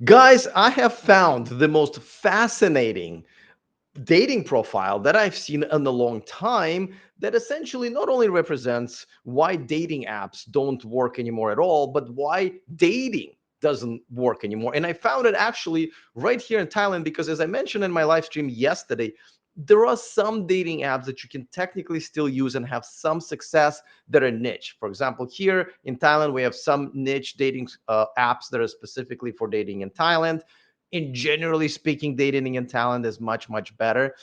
Guys, I have found the most fascinating dating profile that I've seen in a long time that essentially not only represents why dating apps don't work anymore at all, but why dating doesn't work anymore. And I found it actually right here in Thailand because, as I mentioned in my live stream yesterday, there are some dating apps that you can technically still use and have some success that are niche. For example, here in Thailand, we have some niche dating apps that are specifically for dating in Thailand. In generally speaking, dating in Thailand is much, much better.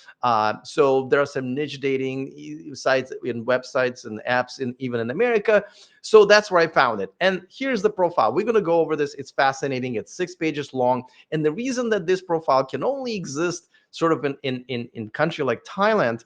So there are some niche dating sites and websites and apps in even in America. So that's where I found it. And here's the profile. We're going to go over this. It's fascinating. It's 6 pages long. And the reason that this profile can only exist sort of in country like Thailand,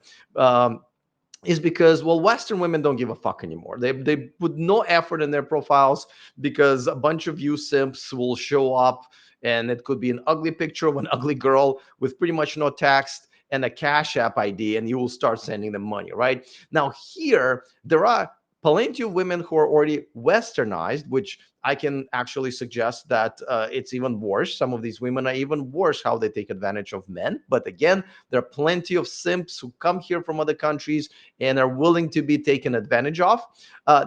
is because, well, Western women don't give a fuck anymore. They put no effort in their profiles because a bunch of you simps will show up, and it could be an ugly picture of an ugly girl with pretty much no text and a Cash App ID, and you will start sending them money. Right now, here there are plenty of women who are already westernized, which I can actually suggest that it's even worse. Some of these women are even worse how they take advantage of men. But again, there are plenty of simps who come here from other countries and are willing to be taken advantage of.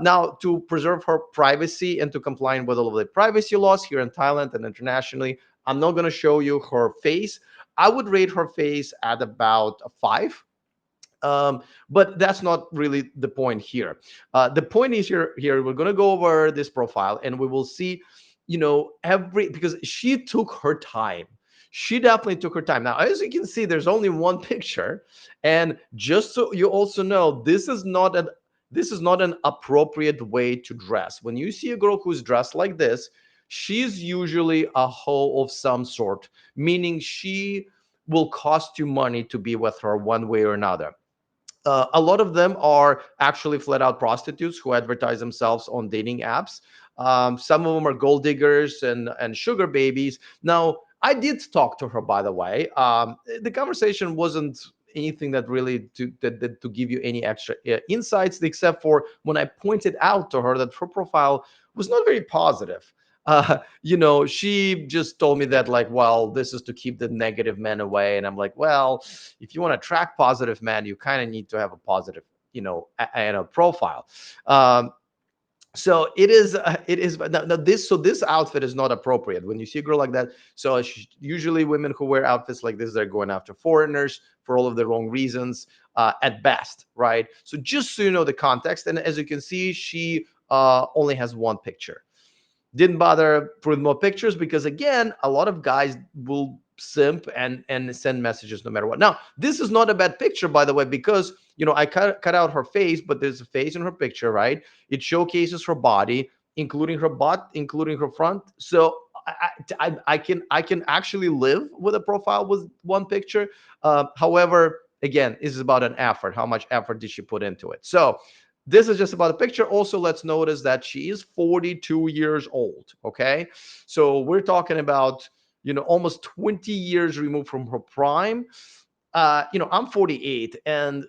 Now, to preserve her privacy and to comply with all of the privacy laws here in Thailand and internationally, I'm not going to show you her face. I would rate her face at about a 5. But that's not really the point here. The point is here we're going to go over this profile and we will see, every because she took her time. She definitely took her time. Now, as you can see, there's only one picture, and just so you also know, this is not an appropriate way to dress. When you see a girl who's dressed like this, she's usually a hoe of some sort, meaning she will cost you money to be with her one way or another. A lot of them are actually flat out prostitutes who advertise themselves on dating apps. Some of them are gold diggers and sugar babies. Now, I did talk to her, by the way. The conversation wasn't anything that really to give you any extra insights, except for when I pointed out to her that her profile was not very positive. She just told me that, like, well, this is to keep the negative men away. And I'm like, well, if you want to attract positive men, you kind of need to have a positive, profile. Um, so it is now this outfit is not appropriate when you see a girl like that. So usually women who wear outfits like this, they're going after foreigners for all of the wrong reasons, at best, right? So just so you know the context, and as you can see, she only has one picture. Didn't bother with more pictures because, again, a lot of guys will simp and send messages no matter what. Now, this is not a bad picture, by the way, because I cut out her face, but there's a face in her picture, right? It showcases her body, including her butt, including her front. So I can actually live with a profile with one picture. However, again, this is about an effort. How much effort did she put into it? So this is just about a picture. Also, let's notice that she is 42 years old. Okay. So we're talking about, almost 20 years removed from her prime. I'm 48, and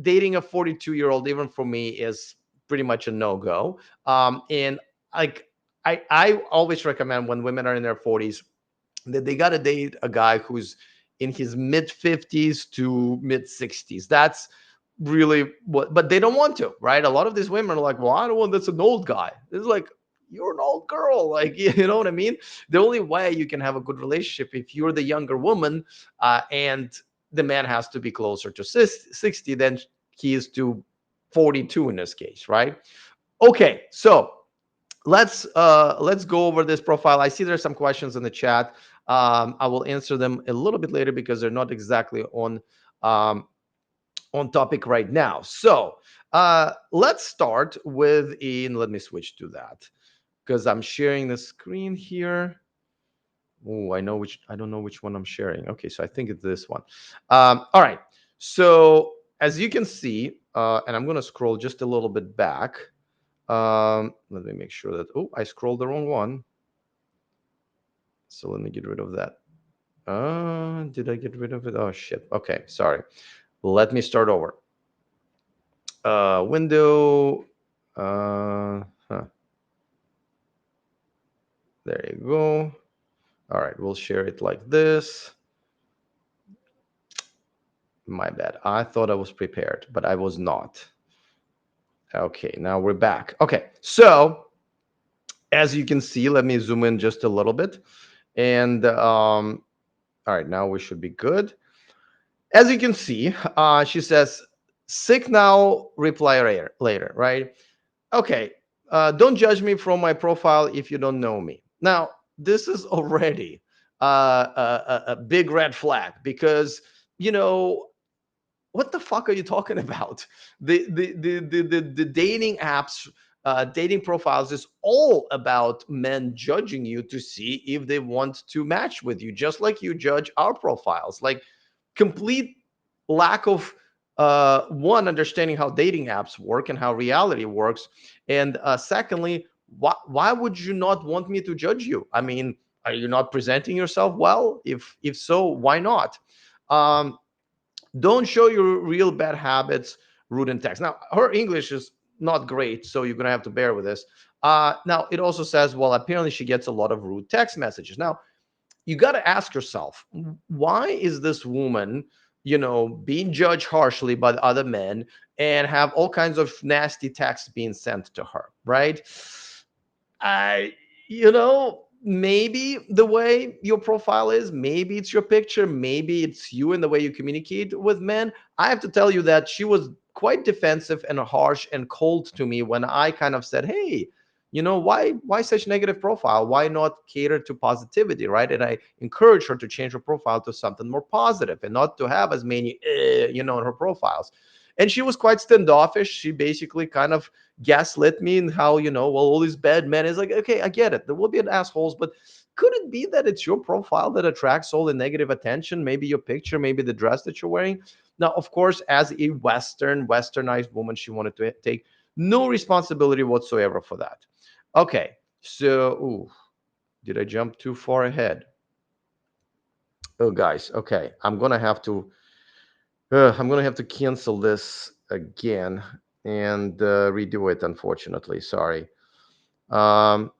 dating a 42-year-old, even for me, is pretty much a no go. And like, I always recommend when women are in their 40s that they got to date a guy who's in his mid 50s to mid 60s. That's really what, but they don't want to, right? A lot of these women are like, well, I don't want, that's an old guy. It's like, you're an old girl. Like, you know what I mean? The only way you can have a good relationship if you're the younger woman, and the man has to be closer to 60 than he is to 42 in this case, right? Okay, so let's go over this profile. I see there's some questions in the chat. I will answer them a little bit later because they're not exactly on topic right now. So let's start with in. Let me switch to that because I'm sharing the screen here. Oh, I don't know which one I'm sharing. Okay, so I think it's this one. All right. So as you can see, and I'm gonna scroll just a little bit back. Let me make sure that, oh, I scrolled the wrong one. So let me get rid of that. Did I get rid of it? Oh shit. Okay, sorry. Let me start over. Window. Huh. There you go. All right, we'll share it like this. My bad. I thought I was prepared, but I was not. Okay, now we're back. Okay, so as you can see, let me zoom in just a little bit. And all right, now we should be good. As you can see, she says, sick now, reply later, right? Okay, don't judge me from my profile if you don't know me. Now, this is already a big red flag because, you know, what the fuck are you talking about? The dating apps, dating profiles is all about men judging you to see if they want to match with you, just like you judge our profiles. Like complete lack of one understanding how dating apps work and how reality works, and secondly, why would you not want me to judge you? I mean, are you not presenting yourself well? If so, why not? Um, don't show your real bad habits, rude in text. Now, her English is not great, so you're gonna have to bear with this. Now, it also says, well, apparently she gets a lot of rude text messages. Now, you got to ask yourself, why is this woman, being judged harshly by the other men and have all kinds of nasty texts being sent to her, right? I, maybe the way your profile is, maybe it's your picture, maybe it's you and the way you communicate with men. I have to tell you that she was quite defensive and harsh and cold to me when I kind of said, hey, why such negative profile? Why not cater to positivity, right? And I encourage her to change her profile to something more positive and not to have as many, in her profiles. And she was quite standoffish. She basically kind of gaslit me and how, well, all these bad men is like, okay, I get it. There will be an assholes, but could it be that it's your profile that attracts all the negative attention? Maybe your picture, maybe the dress that you're wearing. Now, of course, as a westernized woman, she wanted to take no responsibility whatsoever for that. Okay, so did I jump too far ahead? Oh, guys, okay, I'm gonna have to cancel this again and redo it. Unfortunately, sorry. Um,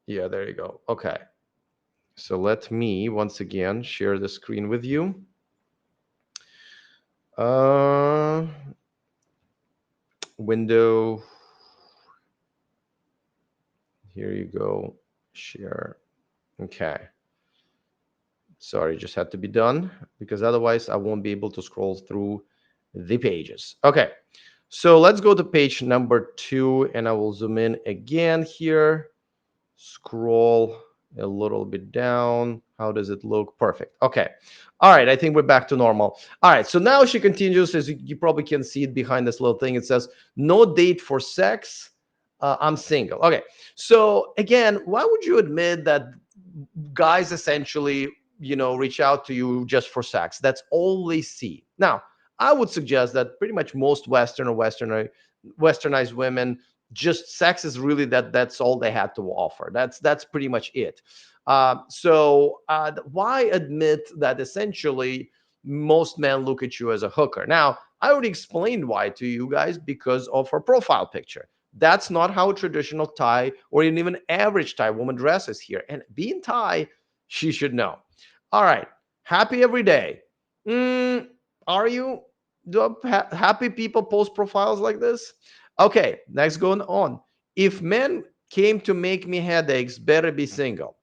yeah, there you go. Okay, so let me once again share the screen with you. Uh, window. Here you go. Share. Okay. Sorry, just had to be done because otherwise I won't be able to scroll through the pages. Okay, so let's go to page number 2 and I will zoom in again here. Scroll a little bit down. How does it look? Perfect. Okay. All right. I think we're back to normal. All right. So now she continues, as you probably can see it behind this little thing. It says, no date for sex. I'm single. Okay. So again, why would you admit that guys essentially, reach out to you just for sex? That's all they see. Now, I would suggest that pretty much most Western or westernized women, just sex is really that's all they had to offer. That's pretty much it. So why admit that essentially most men look at you as a hooker? Now, I already explained why to you guys because of her profile picture. That's not how a traditional Thai or even average Thai woman dresses here. And being Thai, she should know. All right, happy every day. Are you? Do happy people post profiles like this? Okay, next going on. If men came to make me headaches, better be single.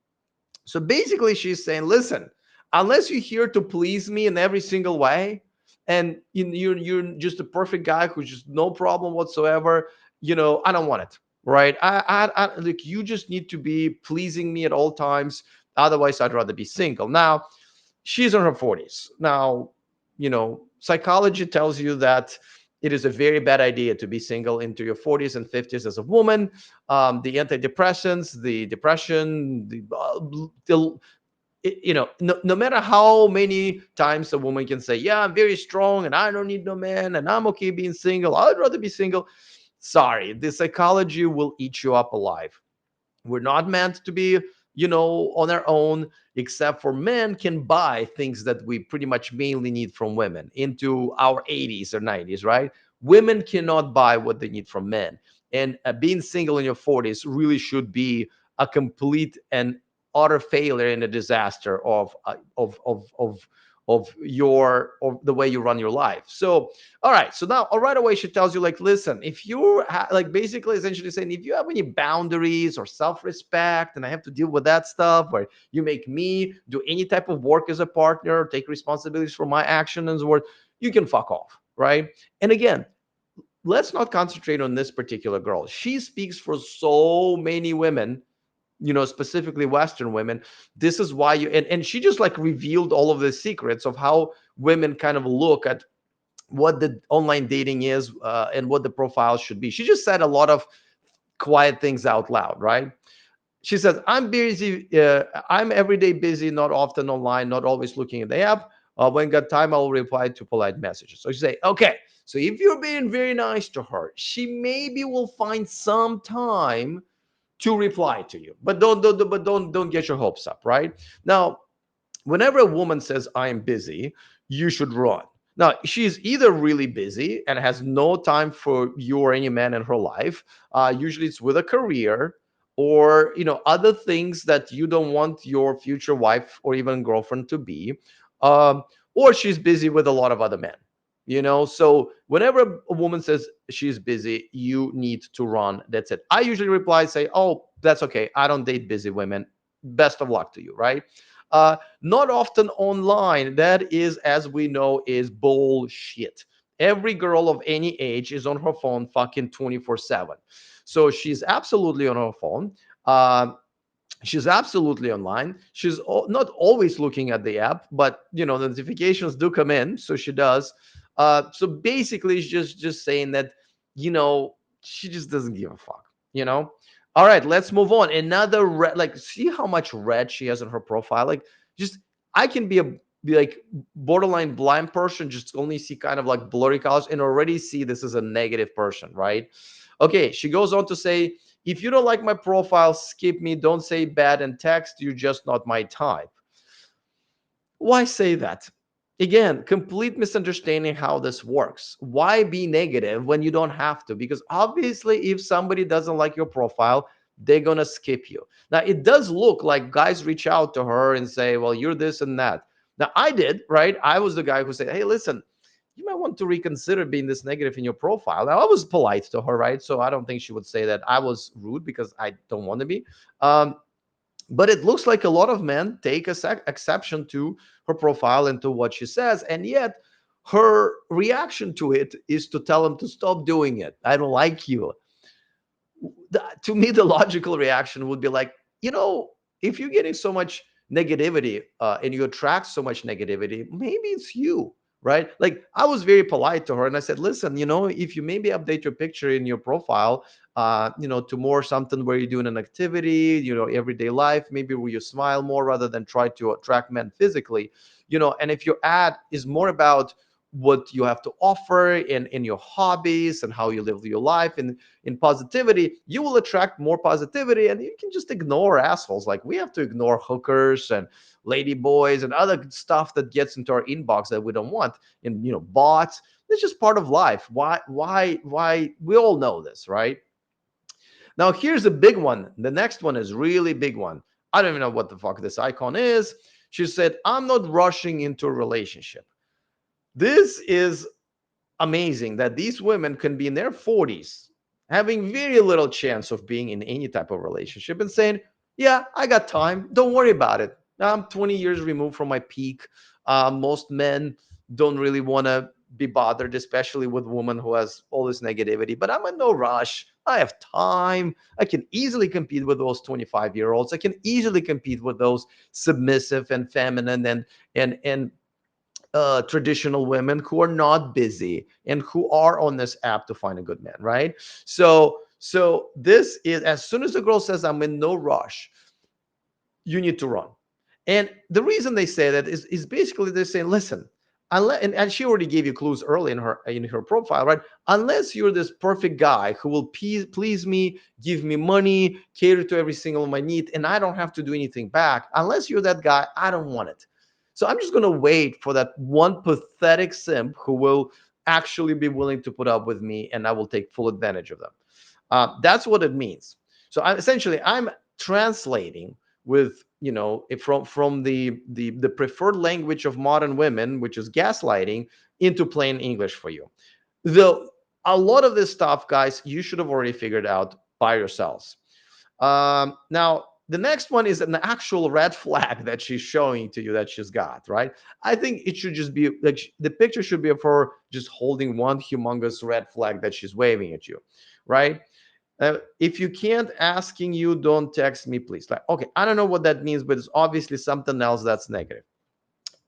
So basically, she's saying, listen, unless you're here to please me in every single way, and you're just a perfect guy who's just no problem whatsoever, I don't want it, right? Like you just need to be pleasing me at all times. Otherwise, I'd rather be single. Now, she's in her 40s. Now, psychology tells you that it is a very bad idea to be single into your 40s and 50s as a woman. The antidepressants, the depression, no matter how many times a woman can say, yeah, I'm very strong and I don't need no man and I'm okay being single, I'd rather be single. Sorry, the psychology will eat you up alive. We're not meant to be, on our own, except for men can buy things that we pretty much mainly need from women into our 80s or 90s, right? Women cannot buy what they need from men. And being single in your 40s really should be a complete and utter failure and a disaster of the way you run your life. So all right, so now right away she tells you, like, listen, if you like, basically essentially saying, if you have any boundaries or self-respect, and I have to deal with that stuff where you make me do any type of work as a partner, take responsibilities for my actions and work, you can fuck off, right? And again, let's not concentrate on this particular girl. She speaks for so many women, specifically Western women. This is why and she just like revealed all of the secrets of how women kind of look at what the online dating is, and what the profile should be. She just said a lot of quiet things out loud, right? She says, I'm busy. I'm everyday busy, not often online, not always looking at the app. When got time, I'll reply to polite messages. So she say, okay, so if you're being very nice to her, she maybe will find some time to reply to you. But don't get your hopes up, right? Now, whenever a woman says I'm busy, you should run. Now, she's either really busy and has no time for you or any man in her life. Usually it's with a career, or other things that you don't want your future wife or even girlfriend to be. um, or she's busy with a lot of other men. So whenever a woman says she's busy, you need to run. That's it. I usually reply, say, oh, that's okay, I don't date busy women, best of luck to you, right? Not often online. That is, as we know, is bullshit. Every girl of any age is on her phone fucking 24/7. So she's absolutely on her phone. Uh, she's absolutely online. She's not always looking at the app, but the notifications do come in, so she does. So basically, she's just saying that you know she just doesn't give a fuck. you know all right, let's move on. Another red, like, see how much red she has on her profile. Like, just, I can be like borderline blind person, just only see kind of like blurry colors, and already see this is a negative person, right? Okay, she goes on to say, if you don't like my profile, skip me. Don't say bad in text. You're just not my type. Why say that? Again, complete misunderstanding how this works. Why be negative when you don't have to? Because obviously, if somebody doesn't like your profile, they're going to skip you. Now, it does look like guys reach out to her and say, well, you're this and that. Now, I did, right? I was the guy who said, hey, listen, you might want to reconsider being this negative in your profile. Now, I was polite to her, right? So I don't think she would say that I was rude, because I don't want to be. Um, but it looks like a lot of men take exception to her profile and to what she says, and yet her reaction to it is to tell him to stop doing it. I don't like you. To me, the logical reaction would be like, if you're getting so much negativity, and you attract so much negativity, maybe it's you, right? Like, I was very polite to her and I said, listen, if you maybe update your picture in your profile, to more something where you're doing an activity, everyday life, maybe where you smile more rather than try to attract men physically, and if your ad is more about what you have to offer in your hobbies and how you live your life in positivity, you will attract more positivity, and you can just ignore assholes. Like, we have to ignore hookers and lady boys and other stuff that gets into our inbox that we don't want, and bots. It's just part of life. Why we all know this, right? Now, here's a big one. The next one is really big one. I don't even know what the fuck this icon is. She said, I'm not rushing into a relationship. This is amazing that these women can be in their 40s, having very little chance of being in any type of relationship, and saying, yeah, I got time, don't worry about it. I'm 20 years removed from my peak. Most men don't really want to be bothered, especially with women who has all this negativity, but I'm in no rush. I have time. I can easily compete with those 25-year-olds. I can easily compete with those submissive and feminine and traditional women who are not busy and who are on this app to find a good man, right? So this is, as soon as the girl says I'm in no rush, you need to run. And the reason they say that is basically they're saying, listen, unless, and she already gave you clues early in her profile, right? Unless you're this perfect guy who will please me, give me money, cater to every single of my need, and I don't have to do anything back. Unless you're that guy, I don't want it. So I'm just gonna wait for that one pathetic simp who will actually be willing to put up with me, and I will take full advantage of them. That's what it means. So essentially, I'm translating with from the preferred language of modern women, which is gaslighting, into plain English for you. Though a lot of this stuff, guys, you should have already figured out by yourselves. Now, the next one is an actual red flag that she's showing to you that she's got, right? I think it should just be like the picture should be of her just holding one humongous red flag that she's waving at you, right? If you can't, asking you, don't text me, please. Like, okay, I don't know what that means, but it's obviously something else that's negative.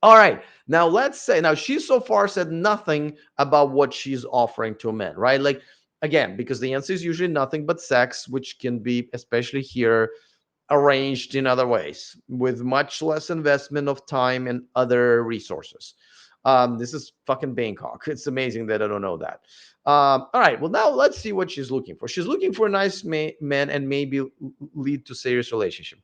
All right. Now let's say now she so far said nothing about what she's offering to men, right? Like again, because the answer is usually nothing but sex, which can be, especially here, arranged in other ways with much less investment of time and other resources. This is fucking Bangkok. It's amazing that I don't know that. All right. Well, now let's see what she's looking for. She's looking for a nice man and maybe lead to serious relationship.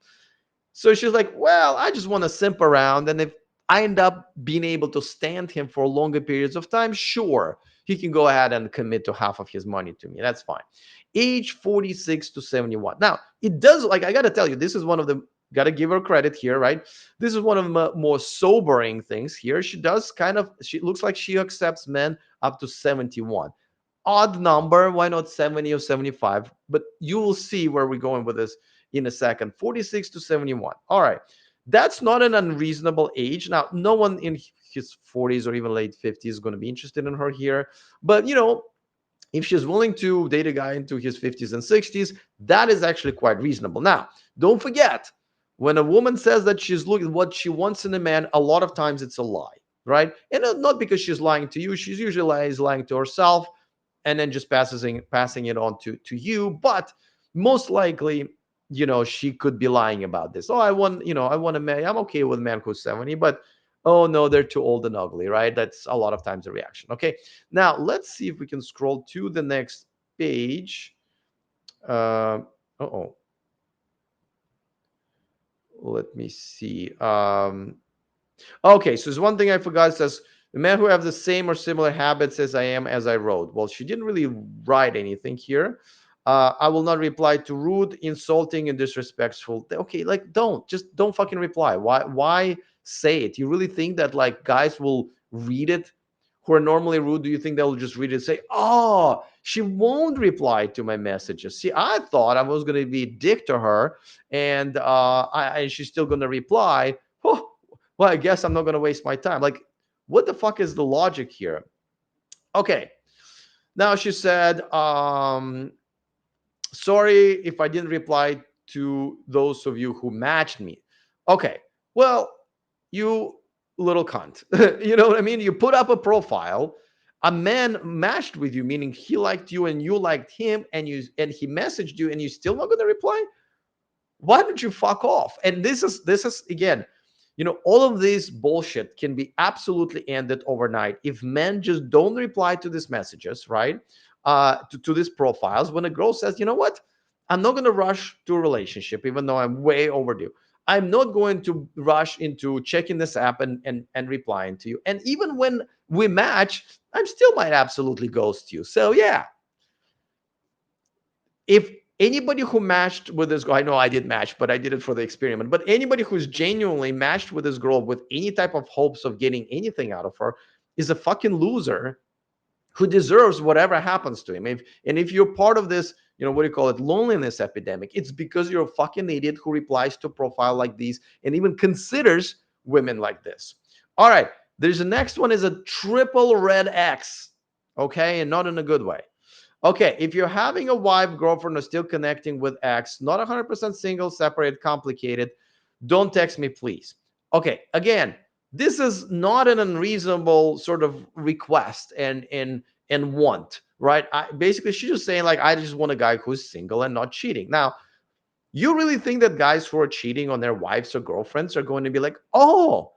So she's like, well, I just want to simp around. And if I end up being able to stand him for longer periods of time, sure, he can go ahead and commit to half of his money to me. That's fine. Age 46 to 71. Now, it does, like, I got to tell you, this is one of the, got to give her credit here, right? This is one of the more sobering things here. She does kind of, she looks like she accepts men up to 71. Odd number, why not 70 or 75? But you will see where we're going with this in a second. 46 to 71. All right. That's not an unreasonable age. Now, no one in his 40s or even late 50s is going to be interested in her here. But, if she's willing to date a guy into his 50s and 60s, that is actually quite reasonable. Now, don't forget, when a woman says that she's looking what she wants in a man, a lot of times it's a lie, right? And not because she's lying to you, she's usually lying to herself and then just passing it on to you. But most likely, she could be lying about this. Oh, I want a man. I'm okay with a man who's 70, but oh no, they're too old and ugly, right? That's a lot of times the reaction. Okay, now let's see if we can scroll to the next page. Oh, let me see. Okay, so there's one thing I forgot. It says the man who have the same or similar habits as I am as I wrote. Well, she didn't really write anything here. I will not reply to rude, insulting, and disrespectful. Okay, like don't fucking reply. Why say it? You really think that like guys will read it who are normally rude? Do you think they'll just read it and say, "Oh, she won't reply to my messages"? See, I thought I was gonna be a dick to her, and she's still gonna reply. Oh, well, I guess I'm not going to waste my time. Like, what the fuck is the logic here? Okay. Now she said, sorry if I didn't reply to those of you who matched me. Okay. Well, you little cunt. You know what I mean? You put up a profile, a man matched with you, meaning he liked you and you liked him, and he messaged you and you still not going to reply? Why don't you fuck off? And this is again, all of this bullshit can be absolutely ended overnight if men just don't reply to these messages, right? To these profiles. When a girl says, you know what, I'm not going to rush to a relationship even though I'm way overdue. I'm not going to rush into checking this app and replying to you. And even when we match, I still might absolutely ghost you. So yeah, if anybody who matched with this girl, I know I did match, but I did it for the experiment. But anybody who's genuinely matched with this girl with any type of hopes of getting anything out of her is a fucking loser who deserves whatever happens to him. If you're part of this, what do you call it, loneliness epidemic, it's because you're a fucking idiot who replies to a profile like these and even considers women like this. All right, there's the next one is a triple red X, okay, and not in a good way. Okay, if you're having a wife, girlfriend, or still connecting with ex, not 100% single, separate, complicated, don't text me, please. Okay, again, this is not an unreasonable sort of request and want, right? Basically, she's just saying like, I just want a guy who's single and not cheating. Now, you really think that guys who are cheating on their wives or girlfriends are going to be like, oh,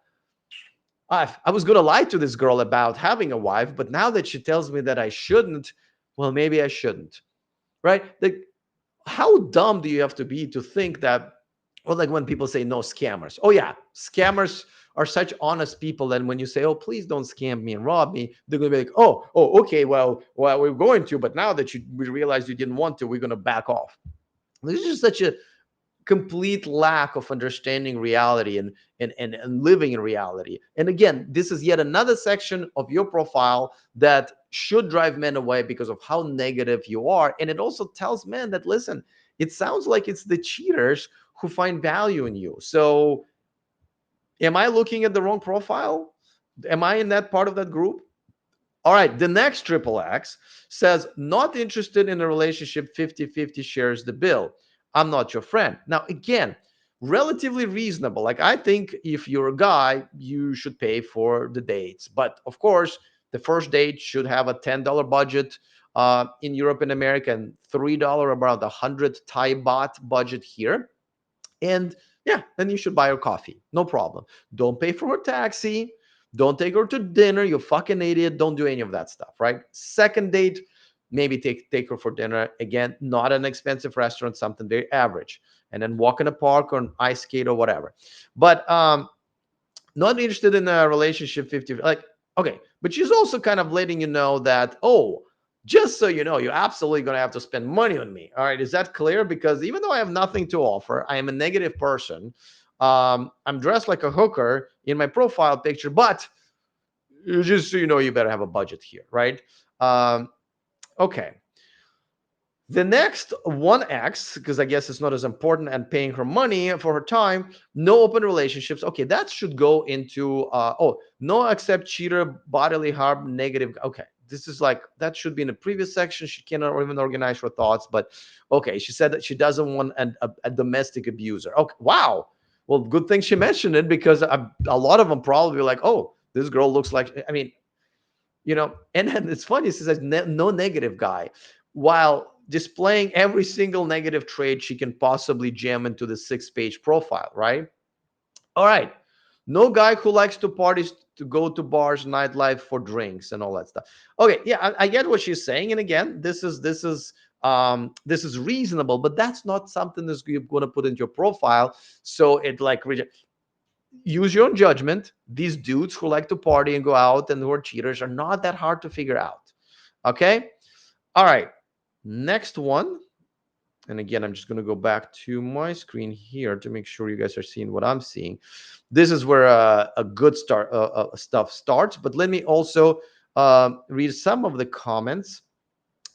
I was going to lie to this girl about having a wife, but now that she tells me that I shouldn't, well, maybe I shouldn't, right? Like, how dumb do you have to be to think that, or like when people say no scammers? Oh, yeah, scammers are such honest people that when you say, oh, please don't scam me and rob me, they're going to be like, oh, okay, well, we're going to, but now that we realize you didn't want to, we're going to back off. This is just such a complete lack of understanding reality and living in reality. And again, this is yet another section of your profile that should drive men away because of how negative you are. And it also tells men that, listen, it sounds like it's the cheaters who find value in you. So am I looking at the wrong profile? Am I in that part of that group? All right, the next triple X says, not interested in a relationship, 50-50 shares the bill. I'm not your friend. Now, again, relatively reasonable. Like, I think if you're a guy, you should pay for the dates. But of course, the first date should have a $10 budget in Europe and America, and $3, about 100 Thai baht budget here. And yeah, then you should buy her coffee. No problem. Don't pay for her taxi. Don't take her to dinner. You fucking idiot. Don't do any of that stuff, right? Second date, maybe take her for dinner. Again, not an expensive restaurant, something very average. And then walk in a park or an ice skate or whatever. But not interested in a relationship 50, like, okay, but she's also kind of letting you know that, oh, just so you know, you're absolutely going to have to spend money on me. All right, is that clear? Because even though I have nothing to offer, I am a negative person. I'm dressed like a hooker in my profile picture, but just so you know, you better have a budget here, right? Okay. The next 1X, because I guess it's not as important, and paying her money for her time, no open relationships. Okay, that should go into, no accept cheater, bodily harm, negative. Okay, this is like, that should be in the previous section. She cannot even organize her thoughts, but okay, she said that she doesn't want a domestic abuser. Okay, wow. Well, good thing she mentioned it, because a lot of them probably like, oh, this girl looks like, I mean, and then it's funny, she says no negative guy, while displaying every single negative trait she can possibly jam into the 6-page profile, right? All right. No guy who likes to parties, to go to bars, nightlife for drinks and all that stuff. Okay, yeah, I get what she's saying. And again, this is reasonable, but that's not something that you're going to put into your profile. So it like use your own judgment. These dudes who like to party and go out and who are cheaters are not that hard to figure out. Okay. All right. Next one. And again, I'm just going to go back to my screen here to make sure you guys are seeing what I'm seeing. This is where a good stuff starts. But let me also read some of the comments.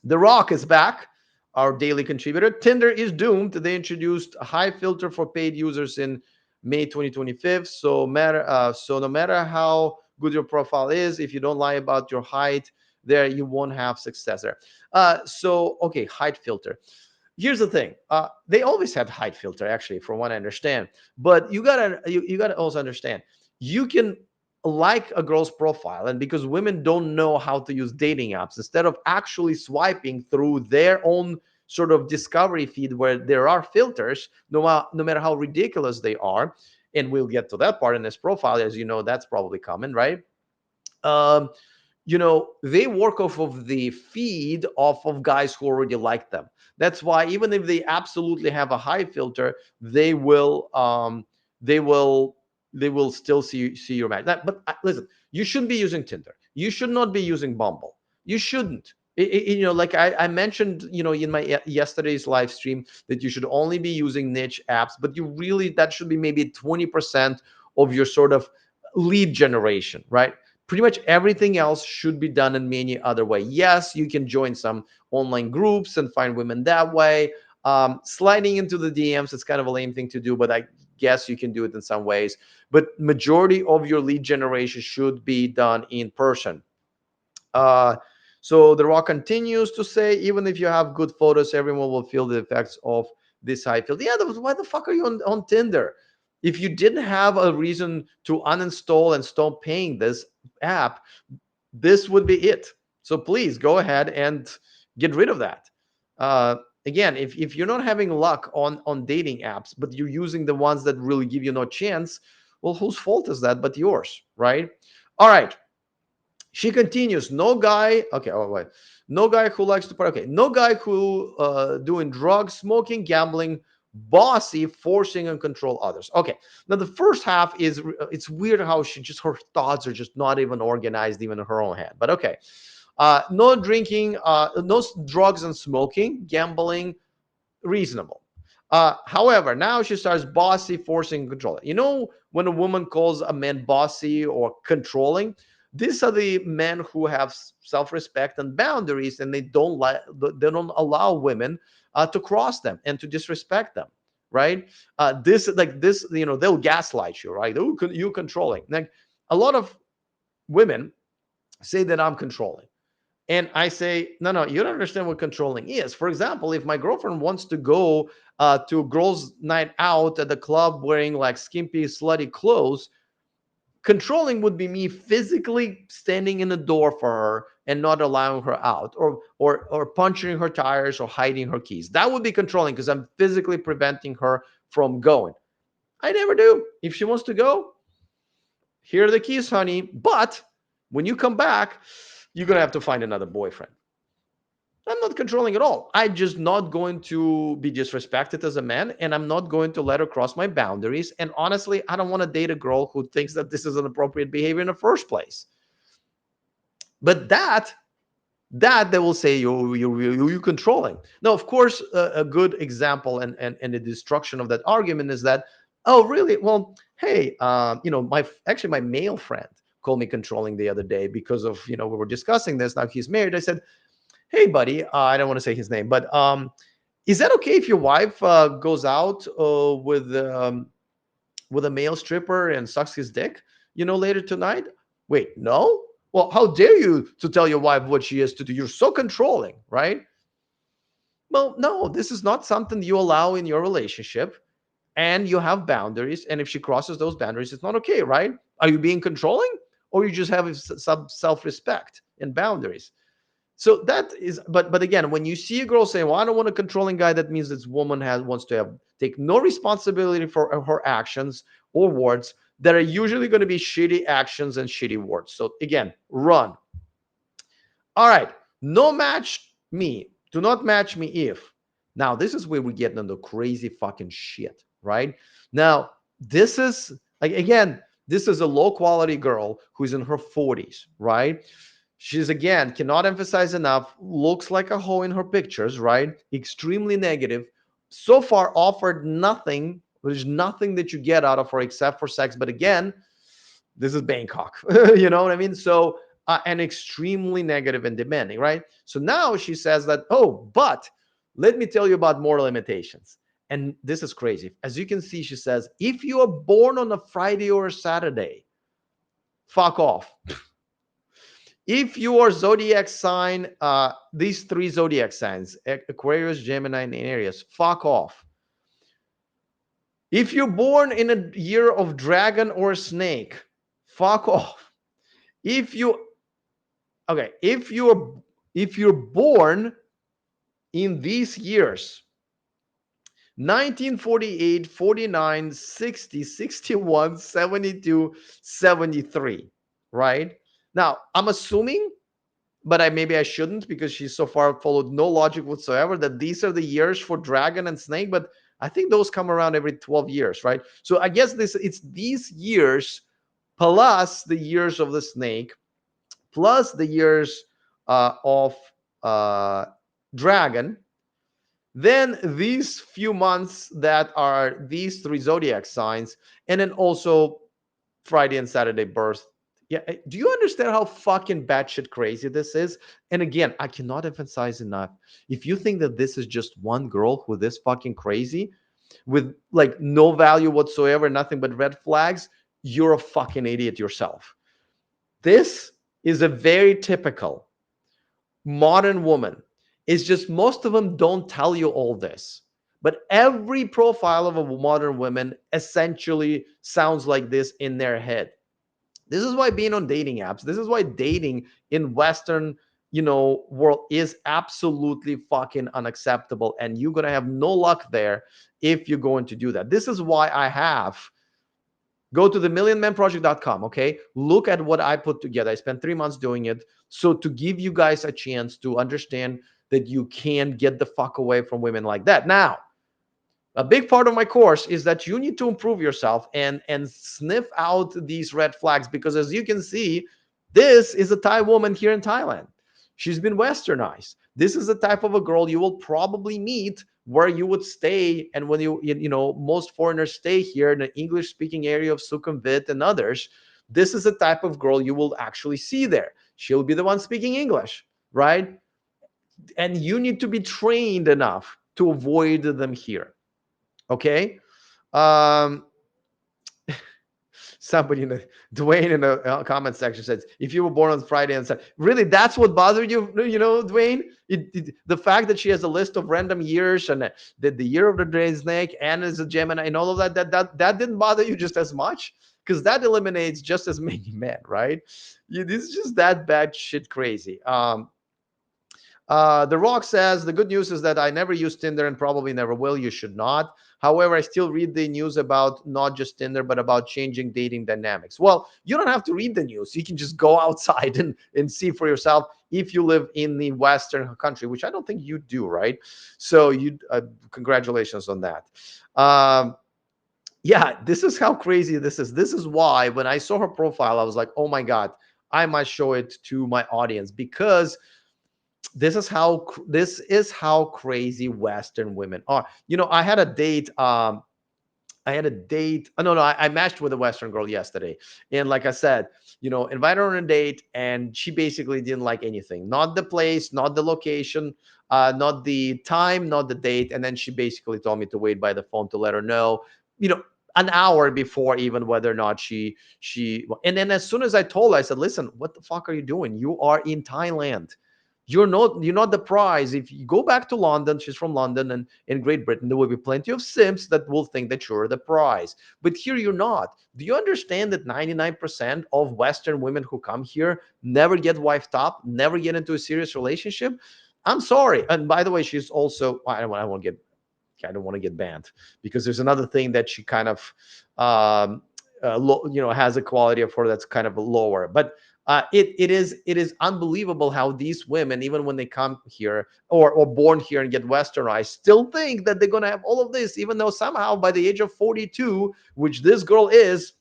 The Rock is back, our daily contributor. Tinder is doomed. They introduced a high filter for paid users in May 2025. So no matter how good your profile is, if you don't lie about your height, there you won't have success there. Okay, height filter. Here's the thing. They always had height filter, actually, from what I understand. But you gotta also understand, you can like a girl's profile, and because women don't know how to use dating apps, instead of actually swiping through their own sort of discovery feed where there are filters, no matter how ridiculous they are, and we'll get to that part in this profile, as you know, that's probably common, right? um, they work off of the feed off of guys who already like them. That's why even if they absolutely have a high filter, they will they will still see your match. But listen, you shouldn't be using Tinder. You should not be using Bumble. You shouldn't. Like I mentioned, in my yesterday's live stream, that you should only be using niche apps, but that should be maybe 20% of your sort of lead generation, right? Pretty much everything else should be done in many other way. Yes, you can join some online groups and find women that way. Sliding into the DMs is kind of a lame thing to do, but I guess you can do it in some ways. But majority of your lead generation should be done in person. uh, so The Rock continues to say, even if you have good photos, everyone will feel the effects of this high field. Yeah, why the fuck are you on Tinder? If you didn't have a reason to uninstall and stop paying this app, this would be it. So please go ahead and get rid of that. Again, if you're not having luck on dating apps, but you're using the ones that really give you no chance, well, whose fault is that but yours, right? All right. She continues, no guy, okay, oh wait, no guy who likes to party, okay, no guy who doing drugs, smoking, gambling, bossy, forcing and control others. Okay, now the first half is, it's weird how her thoughts are just not even organized even in her own head, but okay. No drinking, no drugs and smoking, gambling, reasonable. However, now she starts bossy, forcing, and controlling. You know, when a woman calls a man bossy or controlling, these are the men who have self-respect and boundaries, and they don't allow women to cross them and to disrespect them. Right? This, they'll gaslight you, right? Oh, you controlling. Like a lot of women say that I'm controlling. And I say, no, no, you don't understand what controlling is. For example, if my girlfriend wants to go to a girls' night out at the club wearing like skimpy, slutty clothes, controlling would be me physically standing in the door for her and not allowing her out, or punching her tires or hiding her keys. That would be controlling because I'm physically preventing her from going. I never do. If she wants to go, here are the keys, honey. But when you come back, you're gonna have to find another boyfriend. I'm not controlling at all. I'm just not going to be disrespected as a man, and I'm not going to let her cross my boundaries. And honestly, I don't want to date a girl who thinks that this is an appropriate behavior in the first place. But that they will say you're controlling. Now, of course, a good example and the destruction of that argument is that, oh, really? Well, hey, my male friend called me controlling the other day because of, we were discussing this. Now he's married. I said, hey, buddy, I don't want to say his name, but is that okay if your wife goes out with a male stripper and sucks his dick, later tonight? Wait, no? Well, how dare you to tell your wife what she is to do? You're so controlling, right? Well, no, this is not something you allow in your relationship, and you have boundaries. And if she crosses those boundaries, it's not okay, right? Are you being controlling, or you just have some self-respect and boundaries? So that is, but again, when you see a girl saying, well, I don't want a controlling guy, that means this woman wants to take no responsibility for her actions or words that are usually going to be shitty actions and shitty words. So again, run. All right, no match me. Do not match me if. Now, this is where we get into crazy fucking shit, right? Now, this is, like, again, this is a low quality girl who's in her 40s, right? She's, again, cannot emphasize enough, looks like a hoe in her pictures, right? Extremely negative. So far, offered nothing. There's nothing that you get out of her except for sex. But again, this is Bangkok. You know what I mean? So, and extremely negative and demanding, right? So now she says that, oh, but let me tell you about more limitations. And this is crazy. As you can see, she says, if you are born on a Friday or a Saturday, fuck off. If your zodiac sign, these three zodiac signs, Aquarius, Gemini, and Aries, fuck off. If you're born in a year of dragon or snake, fuck off. If you okay, if you're born in these years, 1948, 49, 60, 61, 72, 73, right? Now, I'm assuming, but maybe I shouldn't, because she so far followed no logic whatsoever, that these are the years for dragon and snake, but I think those come around every 12 years, right? So I guess it's these years plus the years of the snake plus the years of uh, dragon, then these few months that are these three zodiac signs, and then also Friday and Saturday birth. Yeah, do you understand how fucking batshit crazy this is? And again, I cannot emphasize enough. If you think that this is just one girl who is fucking crazy, with like no value whatsoever, nothing but red flags, you're a fucking idiot yourself. This is a very typical modern woman. It's just most of them don't tell you all this. But every profile of a modern woman essentially sounds like this in their head. This is why being on dating apps, this is why dating in Western, world is absolutely fucking unacceptable. And you're gonna have no luck there if you're going to do that. This is why I have go to the millionmanproject.com. Okay, look at what I put together. I spent 3 months doing it, so to give you guys a chance to understand that you can get the fuck away from women like that. Now, a big part of my course is that you need to improve yourself and sniff out these red flags, because as you can see, this is a Thai woman here in Thailand. She's been westernized. This is the type of a girl you will probably meet where you would stay. And when most foreigners stay here in the English speaking area of Sukhumvit and others, this is the type of girl you will actually see there. She'll be the one speaking English, right? And you need to be trained enough to avoid them here. Okay. um Somebody in the Dwayne in the comment section says, if you were born on Friday and said, really, that's what bothered you, Dwayne? The fact that she has a list of random years, and the year of the drain snake and is a Gemini and all of that, that didn't bother you just as much, because that eliminates just as many men, right? This is just that bad shit crazy. The Rock says, the good news is that I never used Tinder and probably never will. You should not. However, I still read the news about not just Tinder, but about changing dating dynamics. Well, you don't have to read the news. You can just go outside and see for yourself if you live in the Western country, which I don't think you do, right? So congratulations on that. Yeah, this is how crazy this is. This is why when I saw her profile, I was like, oh my God, I must show it to my audience, because this is how crazy Western women are. I had a date. Oh, no, I matched with a Western girl yesterday, and like I said, invited her on a date, and she basically didn't like anything. Not the place, not the location, not the time, not the date. And then she basically told me to wait by the phone to let her know, you know, an hour before, even whether or not she. And then as soon as I told her, I said, "Listen, what the fuck are you doing? You are in Thailand. You're not the prize. If you go back to London, she's from London, and in Great Britain, there will be plenty of simps that will think that you're the prize. But here you're not. Do you understand that 99% of Western women who come here never get wifed up, never get into a serious relationship? I'm sorry. And by the way, she's also, I don't want to get banned, because there's another thing that she kind of has a quality of her that's kind of lower. But it is unbelievable how these women, even when they come here, or born here and get westernized, still think that they're going to have all of this, even though somehow by the age of 42, which this girl is,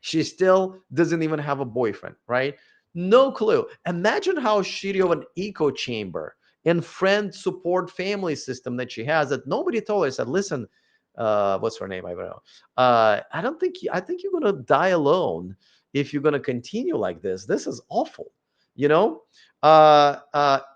she still doesn't even have a boyfriend, right? No clue. Imagine how shitty of an echo chamber and friend support family system that she has, that nobody told her. Said, listen, what's her name? I don't know. I think you're gonna die alone if you're gonna continue like this. This is awful, you know.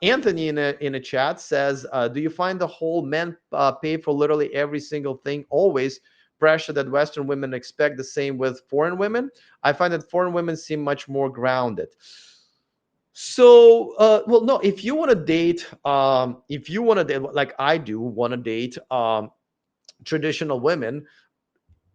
Anthony in a chat says, do you find the whole men pay for literally every single thing always pressure that Western women expect the same with foreign women? I find that foreign women seem much more grounded. So, well, no, if you want to date, like I do want to date traditional women,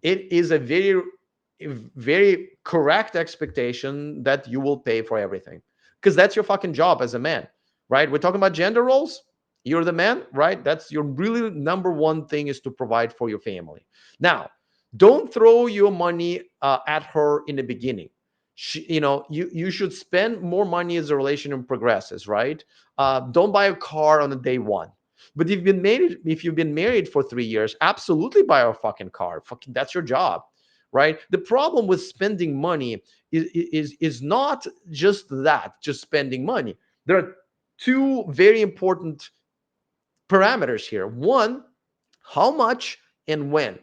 it is a very correct expectation that you will pay for everything, because that's your fucking job as a man, right? We're talking about gender roles. You're the man, right? That's your really number one thing, is to provide for your family. Now, don't throw your money at her in the beginning. You should spend more money as the relationship progresses, right? Don't buy a car on the day one. But if you've been married for 3 years, absolutely buy a fucking car. Fucking, that's your job, right? The problem with spending money is not just spending money. There are two very important parameters here. One, how much and when.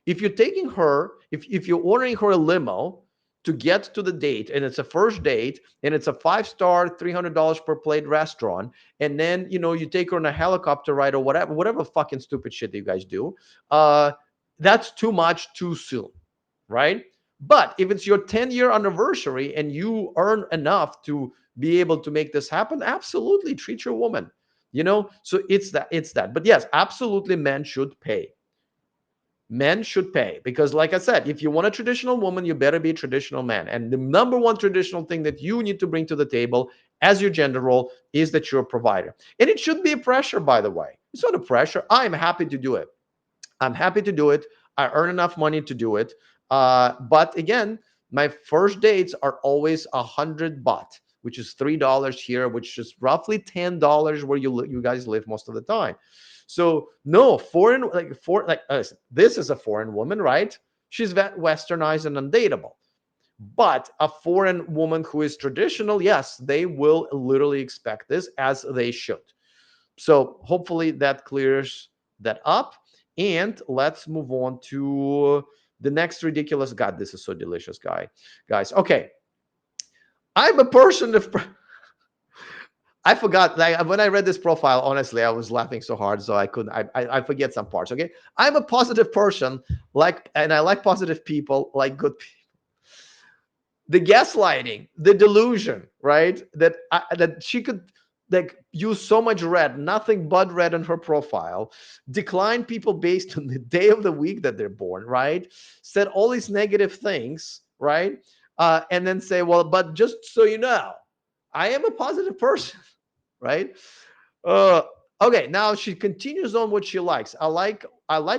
If you're taking her, if you're ordering her a limo to get to the date, and it's a first date, and it's a 5-star $300 per plate restaurant, and then you take her on a helicopter ride, or whatever fucking stupid shit that you guys do, uh that's too much too soon, right? But if it's your 10-year anniversary and you earn enough to be able to make this happen, absolutely treat your woman. So it's that. But yes, absolutely, men should pay, because like I said, if you want a traditional woman, you better be a traditional man. And the number one traditional thing that you need to bring to the table as your gender role is that you're a provider. And it should be a pressure, by the way. It's not a pressure. I'm happy to do it. I'm happy to do it. I earn enough money to do it. But again, my first dates are always 100 baht, which is $3 here, which is roughly $10 where you guys live most of the time. So no, this is a foreign woman, right? She's westernized and undateable. But a foreign woman who is traditional, yes, they will literally expect this, as they should. So hopefully that clears that up. And let's move on to the next ridiculous. God, this is so delicious, guys. Okay, I'm a person of. I forgot. Like when I read this profile, honestly, I was laughing so hard, so I couldn't. I forget some parts. Okay, I'm a positive person, and I like positive people, like good people. The gaslighting, the delusion, right? That she could like use so much red, nothing but red on her profile, decline people based on the day of the week that they're born, right? Said all these negative things, right? And then say, well, but just so you know, I am a positive person, right? Uh, okay, now she continues on what she likes. I like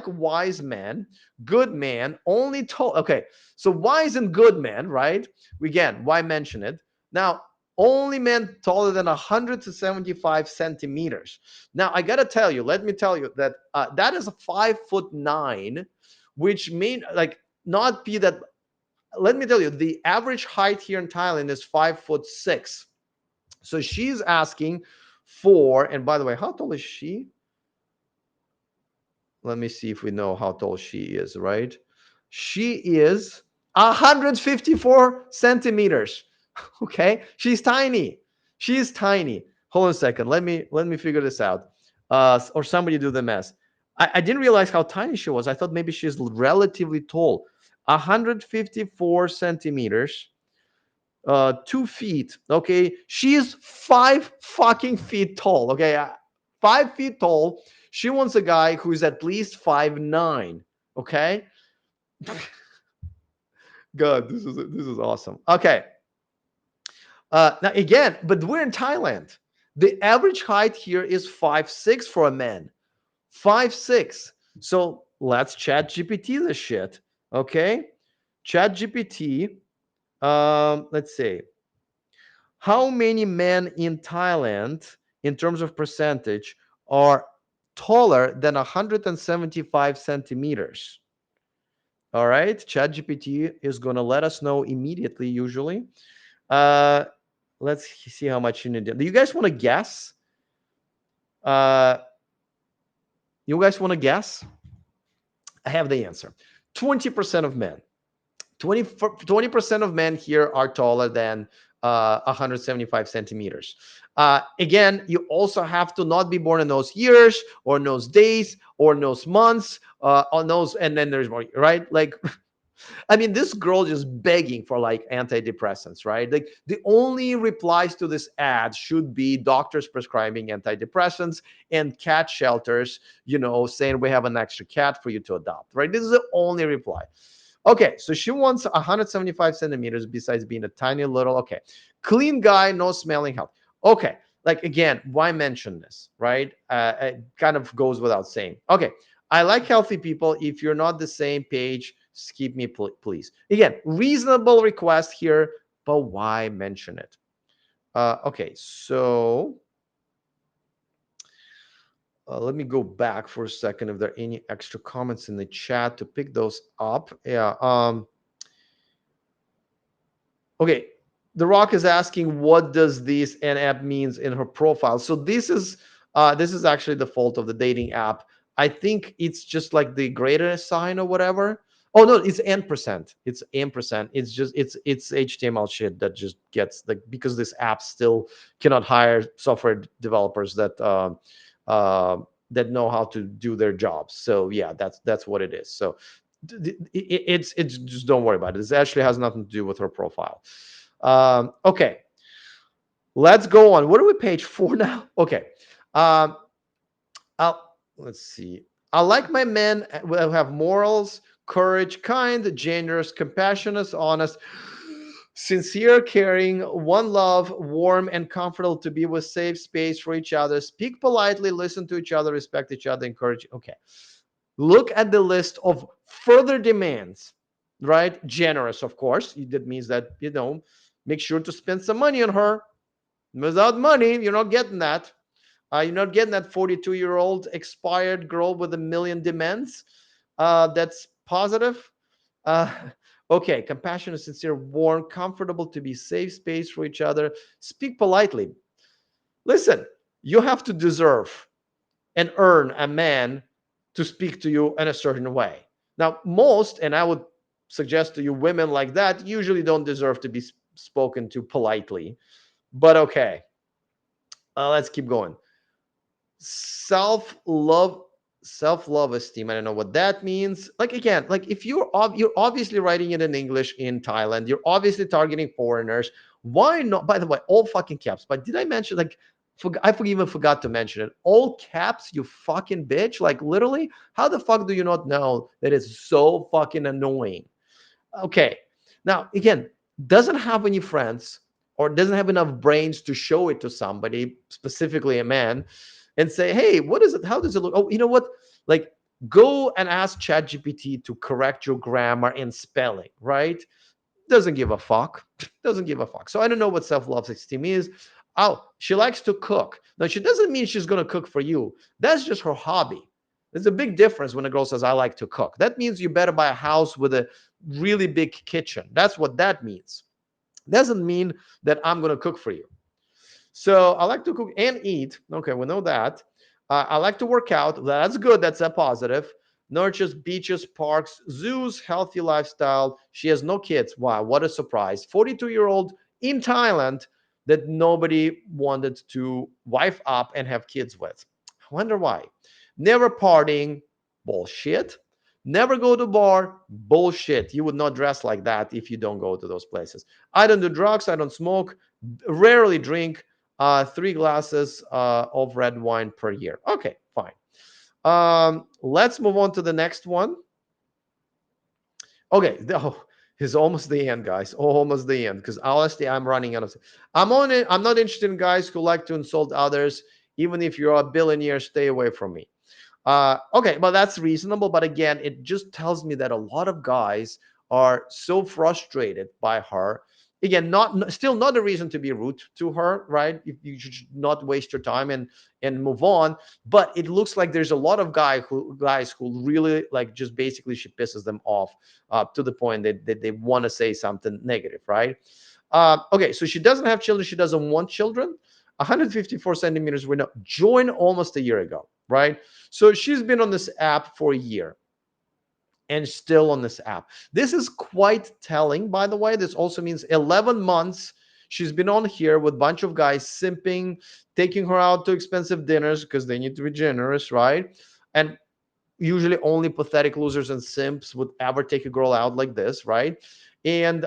wise man, good man, only told. Okay, so wise and good man, right? Again, why mention it? Now, only men taller than 175 centimeters. Now, I gotta tell you, let me tell you that that is a 5'9", which mean like not be that. Let me tell you, the average height here in Thailand is 5'6". So she's asking for, and by the way, how tall is she? Let me see if we know how tall she is, right? She is 154 centimeters. Okay, she's tiny. She's tiny. Hold on a second. Let me figure this out. Or somebody do the math. I didn't realize how tiny she was. I thought maybe she's relatively tall. 154 centimeters, 2 feet. Okay, she's 5 fucking feet tall. Okay, 5 feet tall. She wants a guy who's at least 5'9". Okay, God, this is awesome. Okay, now again, but we're in Thailand. The average height here is 5'6" for a man. 5'6". So let's chat GPT this shit. Okay, chat GPT. Let's see. How many men in Thailand, in terms of percentage, are taller than 175 centimeters? All right, ChatGPT is going to let us know immediately, usually. Uh, let's see how much you need. Do you guys want to guess? Uh, you guys want to guess? I have the answer. 20% of men. 20% of men here are taller than 175 centimeters. Again, you also have to not be born in those years or in those days or in those months on those, and then there's more, right? Like, I mean, this girl just begging for like antidepressants, right? Like the only replies to this ad should be doctors prescribing antidepressants and cat shelters, saying we have an extra cat for you to adopt, right? This is the only reply. Okay, so she wants 175 centimeters besides being a tiny little, okay. Clean guy, no smelling health. Okay, like again, why mention this, right? It kind of goes without saying. Okay, I like healthy people. If you're not the same page, skip me, please. Again, reasonable request here, but why mention it? Okay, so let me go back for a second if there are any extra comments in the chat to pick those up. Yeah. Okay, The Rock is asking what does this N app means in her profile. So this is actually the fault of the dating app. I think it's just like the greater sign or whatever. Oh no, it's N percent. It's N percent. It's HTML shit that just gets like, because this app still cannot hire software developers uh, that know how to do their jobs. So yeah, that's what it is. So it's just, don't worry about it. This actually has nothing to do with her profile. Okay, let's go on. What are we, page 4 now? Okay. um let's see. I like my men who have morals, courage, kind, generous, compassionate, honest, sincere, caring, one love, warm and comfortable to be with, safe space for each other, speak politely, listen to each other, respect each other, encourage. Okay, look at the list of further demands, right? Generous, of course. That means that, make sure to spend some money on her. Without money, you're not getting that. You're not getting that 42-year-old expired girl with a million demands. That's positive. Uh, okay, compassionate, sincere, warm, comfortable to be safe space for each other. Speak politely. Listen, you have to deserve and earn a man to speak to you in a certain way. Now, most, and I would suggest to you, women like that usually don't deserve to be spoken to politely. But okay, let's keep going. Self love, self love esteem. I don't know what that means. Like again, like if you're obviously writing it in English in Thailand, you're obviously targeting foreigners. Why not? By the way, all fucking caps. But did I mention like? I even forgot to mention it. All caps, you fucking bitch. Like literally, how the fuck do you not know that it's so fucking annoying? Okay. Now, again, doesn't have any friends or doesn't have enough brains to show it to somebody, specifically a man, and say, hey, what is it? How does it look? Oh, you know what? Like, go and ask ChatGPT to correct your grammar and spelling, right? Doesn't give a fuck. Doesn't give a fuck. So I don't know what self-love esteem is. Oh, she likes to cook. Now, she doesn't mean she's going to cook for you. That's just her hobby. There's a big difference when a girl says, I like to cook. That means you better buy a house with a really big kitchen. That's what that means. Doesn't mean that I'm going to cook for you. So I like to cook and eat. Okay, we know that. I like to work out. That's good. That's a positive. Nurtures beaches, parks, zoos, healthy lifestyle. She has no kids. Wow, what a surprise. 42-year-old in Thailand that nobody wanted to wife up and have kids with. I wonder why. Never partying. Bullshit. Never go to bar. Bullshit. You would not dress like that if you don't go to those places. I don't do drugs. I don't smoke. Rarely drink. 3 glasses of red wine per year. Okay, fine. Let's move on to the next one. Okay, oh, it's almost the end, guys. Almost the end. Because honestly, I'm running out of. I'm on it. I'm not interested in guys who like to insult others. Even if you're a billionaire, stay away from me. Okay, well, that's reasonable. But again, it just tells me that a lot of guys are so frustrated by her. Again, still not a reason to be rude to her, right? If you should not waste your time and move on. But it looks like there's a lot of guys who really like just basically she pisses them off to the point that they want to say something negative, right? Okay, so she doesn't have children. She doesn't want children. 154 centimeters were not joined almost a year ago, right? So she's been on this app for a year and still on this app. This is quite telling, by the way. This also means 11 months she's been on here with a bunch of guys simping, taking her out to expensive dinners because they need to be generous, right? And usually only pathetic losers and simps would ever take a girl out like this, right? And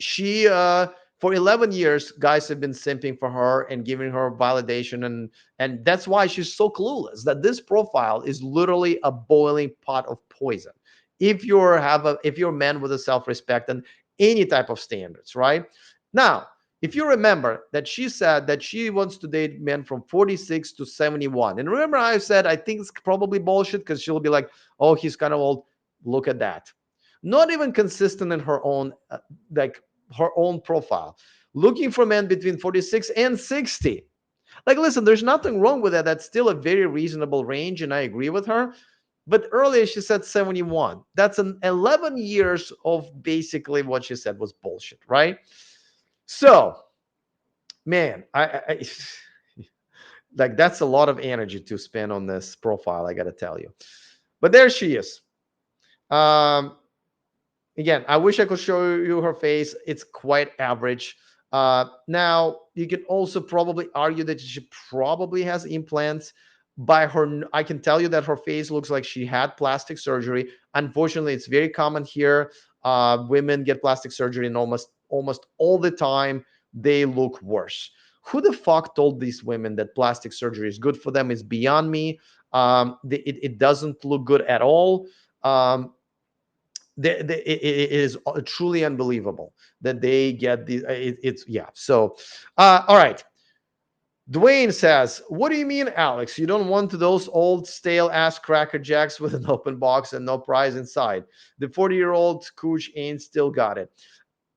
she for 11 years guys have been simping for her and giving her validation, and that's why she's so clueless that this profile is literally a boiling pot of poison if you're a man with a self-respect and any type of standards, right? Now, if you remember that she said that she wants to date men from 46 to 71, and remember I said I think it's probably bullshit because she'll be like, oh, he's kind of old. Look at that. Not even consistent in her own like her own profile, looking for men between 46 and 60. Like, listen, there's nothing wrong with that. That's still a very reasonable range, and I agree with her. But earlier she said 71. That's an 11 years of basically what she said was bullshit, right? So, man, I like that's a lot of energy to spend on this profile, I got to tell you. But there she is. Um, Again, I wish I could show you her face. It's quite average. Now, you can also probably argue that she probably has implants. By her, I can tell you that her face looks like she had plastic surgery. Unfortunately, it's very common here. Women get plastic surgery, and almost all the time they look worse. Who the fuck told these women that plastic surgery is good for them? Is beyond me. It doesn't look good at all. It is truly unbelievable that they get these. It's yeah. So, all right. Dwayne says, "What do you mean, Alex? You don't want those old stale ass cracker jacks with an open box and no prize inside? The 40-year-old cooch ain't still got it."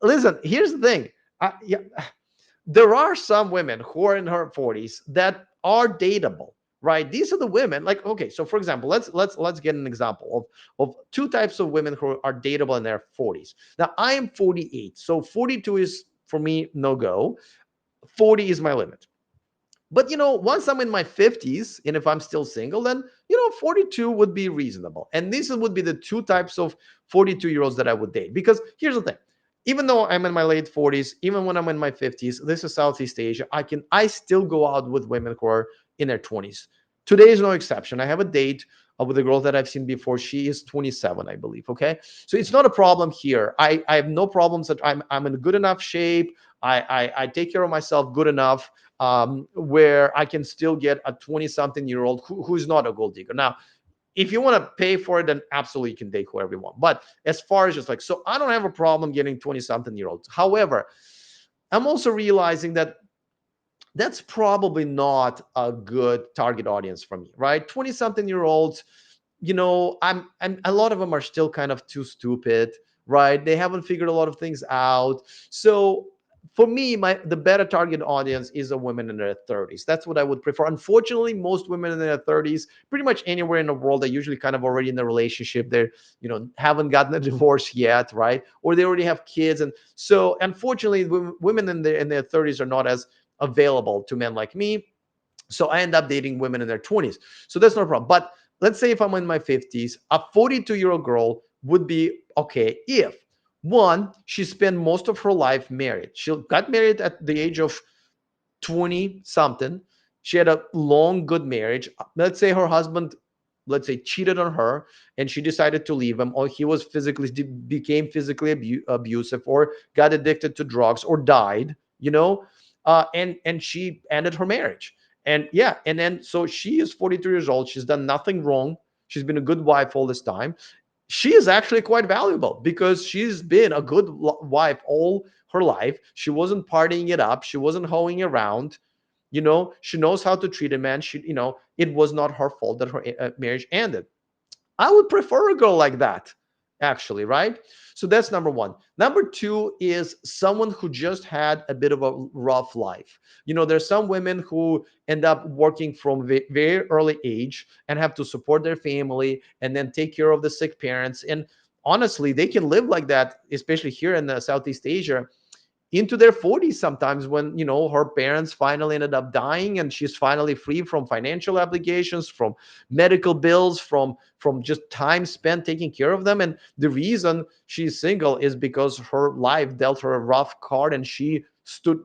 Listen, here's the thing. Yeah, there are some women who are in her 40s that are dateable, right? These are the women, like, okay, so for example, let's get an example of two types of women who are dateable in their 40s. Now I am 48, so 42 is for me no go. 40 is my limit. But once I'm in my 50s, and if I'm still single, then 42 would be reasonable. And these would be the two types of 42-year-olds that I would date. Because here's the thing. Even though I'm in my late 40s, even when I'm in my 50s, this is Southeast Asia, I still go out with women who are in their 20s. Today is no exception. I have a date with a girl that I've seen before. She is 27, I believe. Okay. So it's not a problem here. I have no problems that I'm in good enough shape. I take care of myself good enough, where I can still get a 20 something year old who's not a gold digger. Now, if you want to pay for it, then absolutely you can date whoever you want. But as far as just like, so I don't have a problem getting 20 something year olds. However, I'm also realizing that that's probably not a good target audience for me, right? 20 something year olds, I'm a lot of them are still kind of too stupid, right? They haven't figured a lot of things out. So for me, the better target audience is a women in their 30s. That's what I would prefer. Unfortunately, most women in their 30s, pretty much anywhere in the world, are usually kind of already in a relationship. They're, haven't gotten a divorce yet, right? Or they already have kids. And so unfortunately, women in their 30s are not as available to men like me. So I end up dating women in their 20s. So that's no problem. But let's say if I'm in my 50s, a 42-year-old girl would be okay if, one, she spent most of her life married. She got married at the age of 20 something. She had a long, good marriage. Let's say her husband, let's say, cheated on her and she decided to leave him, or he was became physically abusive, or got addicted to drugs, or died, and she ended her marriage. And yeah, and then so she is 43 years old. She's done nothing wrong. She's been a good wife all this time. She is actually quite valuable because she's been a good wife all her life. She wasn't partying it up. She wasn't hoeing around. She knows how to treat a man. It was not her fault that her marriage ended. I would prefer a girl like that, actually, right? So that's number one. Number two is someone who just had a bit of a rough life. There's some women who end up working from very early age and have to support their family and then take care of the sick parents. And honestly, they can live like that, especially here in Southeast Asia, into their 40s sometimes, when her parents finally ended up dying and she's finally free from financial obligations, from medical bills, from just time spent taking care of them. And the reason she's single is because her life dealt her a rough card, and she stood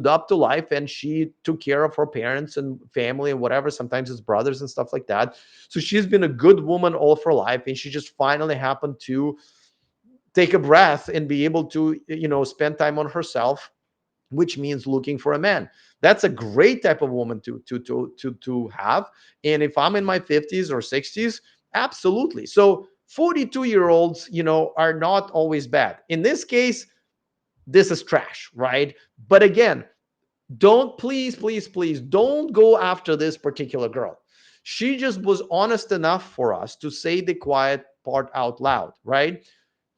up to life, and she took care of her parents and family and whatever, sometimes it's brothers and stuff like that. So she's been a good woman all of her life, and she just finally happened to take a breath and be able to spend time on herself, which means looking for a man. That's a great type of woman to have. And if I'm in my 50s or 60s, absolutely. So 42-year-olds are not always bad. In this case, this is trash, right? But again, don't, please, please, please don't go after this particular girl. She just was honest enough for us to say the quiet part out loud, right?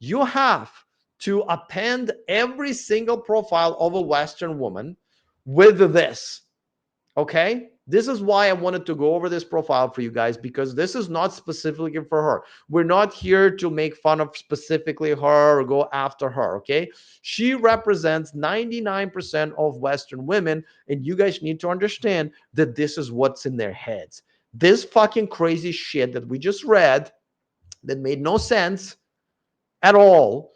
You have to append every single profile of a Western woman with this. Okay, this is why I wanted to go over this profile for you guys, because this is not specifically for her. We're not here to make fun of specifically her or go after her. Okay, she represents 99% of Western women, and you guys need to understand that this is what's in their heads. This fucking crazy shit that we just read, that made no sense at all,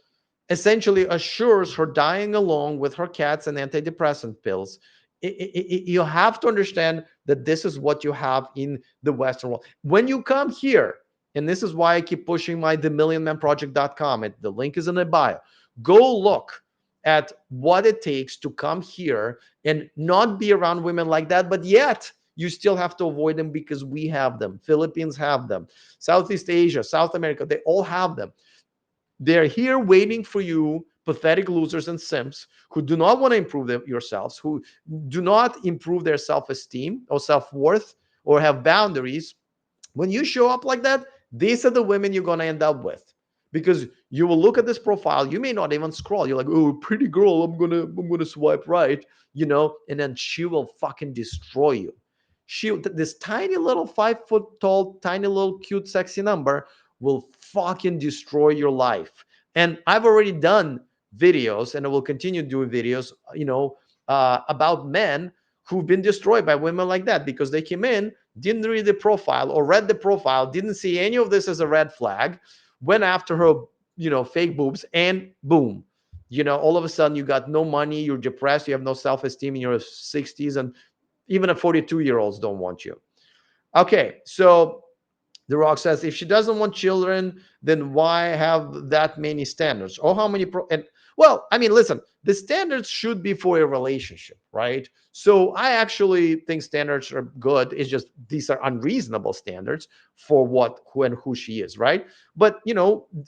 essentially assures her dying along with her cats and antidepressant pills. You have to understand that this is what you have in the Western world. When you come here, and this is why I keep pushing my themillionmanproject.com, the link is in the bio. Go look at what it takes to come here and not be around women like that, but yet you still have to avoid them, because we have them. Philippines have them. Southeast Asia, South America, they all have them. They're here waiting for you, pathetic losers and simps who do not want to improve yourselves, who do not improve their self-esteem or self-worth or have boundaries. When you show up like that, these are the women you're going to end up with, because you will look at this profile. You may not even scroll. You're like, oh, pretty girl, I'm gonna swipe right, and then she will fucking destroy you. This tiny little 5 foot tall, tiny little cute, sexy number will fucking destroy your life. And I've already done videos, and I will continue doing videos, about men who've been destroyed by women like that because they came in, didn't read the profile or read the profile, didn't see any of this as a red flag, went after her, fake boobs, and boom, all of a sudden you got no money, you're depressed, you have no self-esteem in your 60s, and even a 42-year-olds don't want you. Okay, so The Rock says, if she doesn't want children, then why have that many standards? Or how many? And well, I mean, listen, the standards should be for a relationship, right? So I actually think standards are good. It's just these are unreasonable standards for what, who, and who she is, right? But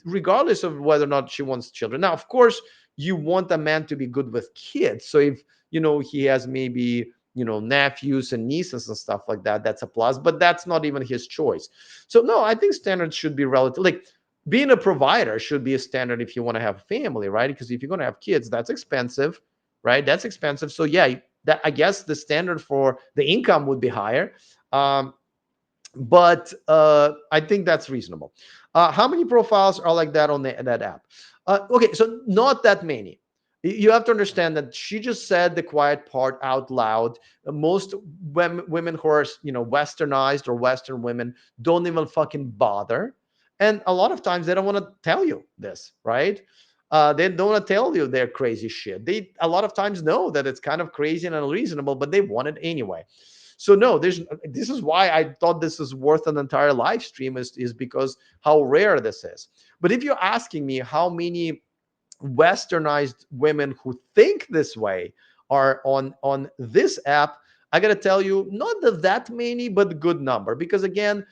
regardless of whether or not she wants children, now of course you want a man to be good with kids. So if he has maybe nephews and nieces and stuff like that, that's a plus, but that's not even his choice. So no, I think standards should be relative. Like being a provider should be a standard if you want to have a family, right? Because if you're going to have kids, that's expensive, right? That's expensive. So yeah, that, I guess the standard for the income would be higher. But I think that's reasonable. How many profiles are like that on that app? Okay, so not that many. You have to understand that she just said the quiet part out loud. Most women who are westernized or Western women don't even fucking bother, and a lot of times they don't want to tell you this, right? They don't want to tell you their crazy shit. They a lot of times know that it's kind of crazy and unreasonable, but they want it anyway. So no, this is why I thought this is worth an entire live stream, is because how rare this is. But if you're asking me how many westernized women who think this way are on this app, I gotta tell you, not that many, but a good number. Because again,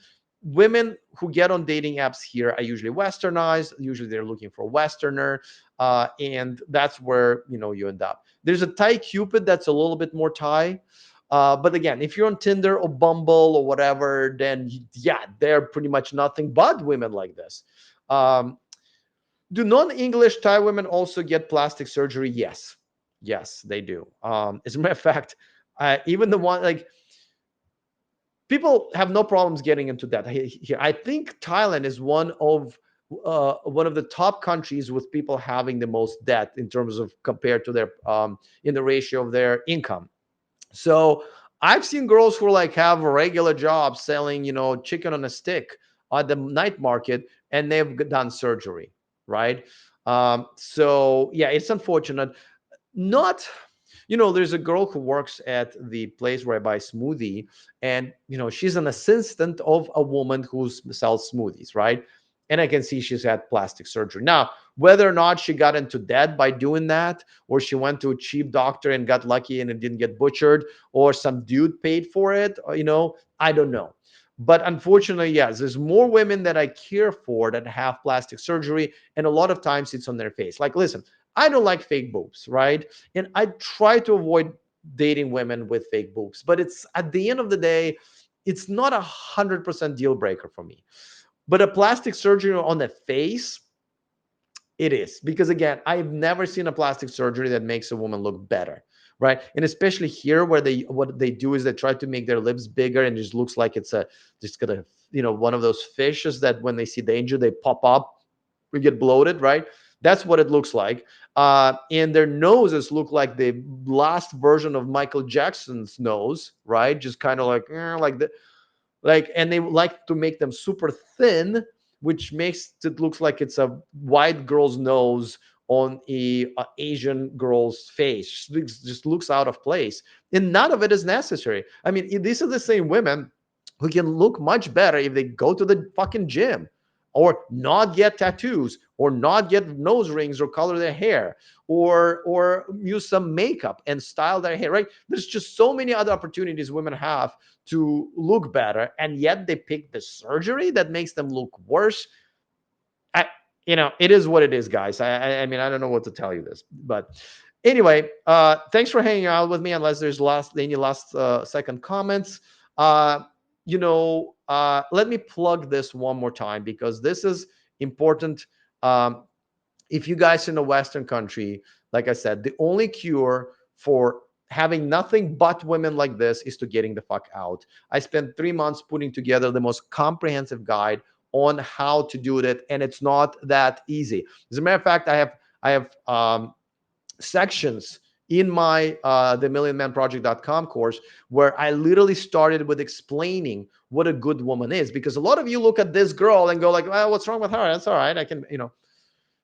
women who get on dating apps here are usually westernized. Usually they're looking for a westerner, and that's where you end up. There's a Thai Cupid that's a little bit more Thai. But again, if you're on Tinder or Bumble or whatever, then yeah, they're pretty much nothing but women like this. Um, do non-English Thai women also get plastic surgery? Yes, yes, they do. As a matter of fact, even the one like people have no problems getting into that here. I think Thailand is one of the top countries with people having the most debt in terms of compared to their in the ratio of their income. So I've seen girls who like have a regular job selling, chicken on a stick at the night market, and they've done surgery, right? So yeah, it's unfortunate. Not, there's a girl who works at the place where I buy smoothie, and she's an assistant of a woman who sells smoothies, right? And I can see she's had plastic surgery. Now, whether or not she got into debt by doing that, or she went to a cheap doctor and got lucky and it didn't get butchered, or some dude paid for it, I don't know. But unfortunately, yes, there's more women that I care for that have plastic surgery, and a lot of times it's on their face. Like, listen, I don't like fake boobs, right? And I try to avoid dating women with fake boobs, but it's at the end of the day, it's not 100% deal breaker for me. But a plastic surgery on the face, it is. Because again, I've never seen a plastic surgery that makes a woman look better, right? And especially here, where what they do is they try to make their lips bigger, and it just looks like it's a just gonna one of those fishes that when they see danger they pop up, we get bloated, right? That's what it looks like. And their noses look like the last version of Michael Jackson's nose, right? Just kind of like the and they like to make them super thin, which makes it looks like it's a white girl's nose on a Asian girl's face. Just looks out of place, and none of it is necessary. I mean, these are the same women who can look much better if they go to the fucking gym, or not get tattoos, or not get nose rings, or color their hair, or use some makeup and style their hair, right? There's just so many other opportunities women have to look better, and yet they pick the surgery that makes them look worse. I, it is what it is, guys. I mean, I don't know what to tell you this, but anyway, thanks for hanging out with me. Unless there's any last second comments, let me plug this one more time because this is important. If you guys in a Western country, like I said, the only cure for having nothing but women like this is to getting the fuck out. I spent 3 months putting together the most comprehensive guide on how to do it, and it's not that easy. As a matter of fact, I have sections in my the millionmanproject.com course, where I literally started with explaining what a good woman is. Because a lot of you look at this girl and go like, well, what's wrong with her? That's all right. I can,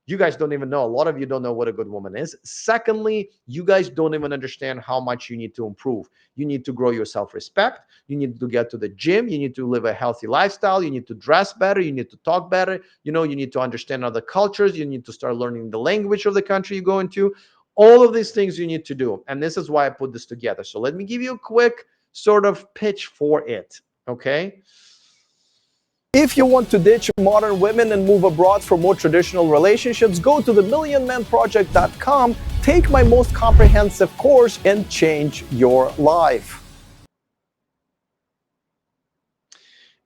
you guys don't even know. A lot of you don't know what a good woman is. Secondly, you guys don't even understand how much you need to improve. You need to grow your self-respect. You need to get to the gym. You need to live a healthy lifestyle. You need to dress better. You need to talk better. You need to understand other cultures. You need to start learning the language of the country you go into. All of these things you need to do. And this is why I put this together. So let me give you a quick sort of pitch for it. Okay. If you want to ditch modern women and move abroad for more traditional relationships, go to themillionmanproject.com, take my most comprehensive course, and change your life.